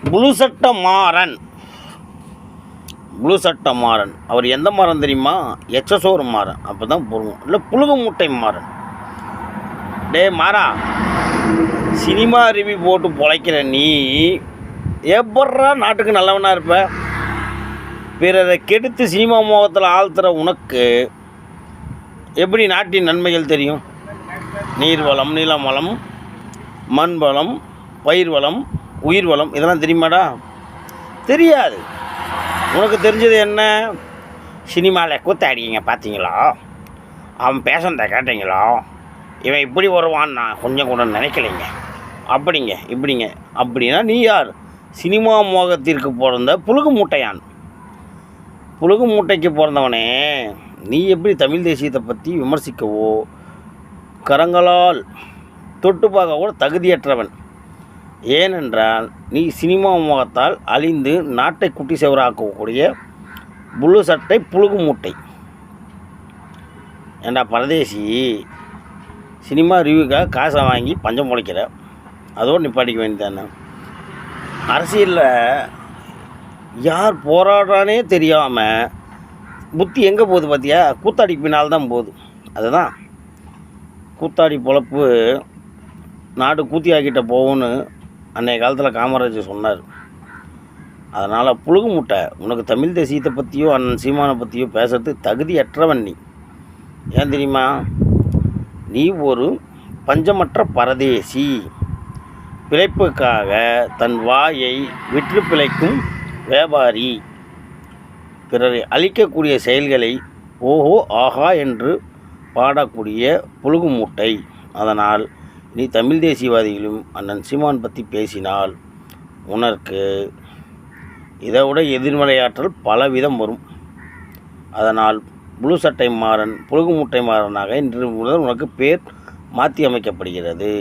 புழு சட்ட மாறன். புழு சட்ட மாறன் அவர் எந்த மாறன் தெரியுமா? எச்சசோறு மாறன். அப்போ தான் பொருளும் இல்லை புழுகு மூட்டை மாறன். டே மாறா, சினிமா ரிவ்யூ போட்டு பொழைக்கிற நீ எப்பட்றா நாட்டுக்கு நல்லவனாக இருப்ப? பிறரை கெடுத்து சினிமா மோகத்தில் ஆழ்த்துற உனக்கு எப்படி நாட்டின் நன்மைகள் தெரியும்? நீர்வளம், நிலம் வளம், மண் வளம், பயிர் வளம், உயிர் வளம் இதெல்லாம் தெரியுமாடா? தெரியாது. உனக்கு தெரிஞ்சது என்ன? சினிமாவில் கூத்தாடிங்க பார்த்தீங்களா? அவன் பேசுனதை கேட்டீங்களா? இவன் இப்படி வருவான்னு நான் கொஞ்சம் கூட நினைக்கலைங்க. அப்படிங்க இப்படிங்க. அப்படின்னா நீ யார்? சினிமா மோகத்திற்கு பிறந்த புழுகு மூட்டையான். புழுகு மூட்டைக்கு பிறந்தவனே நீ எப்படி தமிழ் தேசியத்தை பற்றி விமர்சிக்கவோ கரங்களால் தொட்டு பார்க்க கூட தகுதியற்றவன். ஏனென்றால் நீ சினிமா மோகத்தால் அழிந்து நாட்டை குட்டி செவராக்கக்கூடிய புழு சட்டை புழுகு மூட்டை. ஏண்டா பரதேசி, சினிமா ரிவ்யூக்காக காசை வாங்கி பஞ்சம் முளைக்கிற, அதோடு நிப்பாட்டிக்க வேண்டியதானே. அரசியலில் யார் போராடுறானே தெரியாமல் புத்தி எங்கே போகுது பார்த்தியா? கூத்தாடி பின்னால் தான் போகுது. அதுதான் கூத்தாடி பொழப்பு நாடு கூத்தியாக்கிட்ட போகும்னு அன்றைய காலத்தில் காமராஜர் சொன்னார். அதனால் புழுகு மூட்டை, உனக்கு தமிழ் தேசியத்தை பற்றியோ அண்ணன் சீமானை பற்றியோ பேசுறதுக்கு தகுதியற்றவன் நீ. ஏன் தெரியுமா? நீ ஒரு பஞ்சமற்ற பரதேசி. பிழைப்புக்காக தன் வாயை விற்று பிழைக்கும் வியாபாரி. பிறரை அழிக்கக்கூடிய செயல்களை ஓஹோ ஆஹா என்று பாடக்கூடிய புழுகு மூட்டை. அதனால் நீ தமிழ் தேசியவாதிகளும் அண்ணன் சீமான் பற்றி பேசினால் உனக்கு இதை விட எதிர்மறையாற்றல் பலவிதம் வரும். அதனால் புழு சட்டை மாறன், புழுகு மூட்டை மாறனாக இன்று முதல் உனக்கு பேர் மாற்றி அமைக்கப்படுகிறது.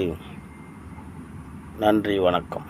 நன்றி, வணக்கம்.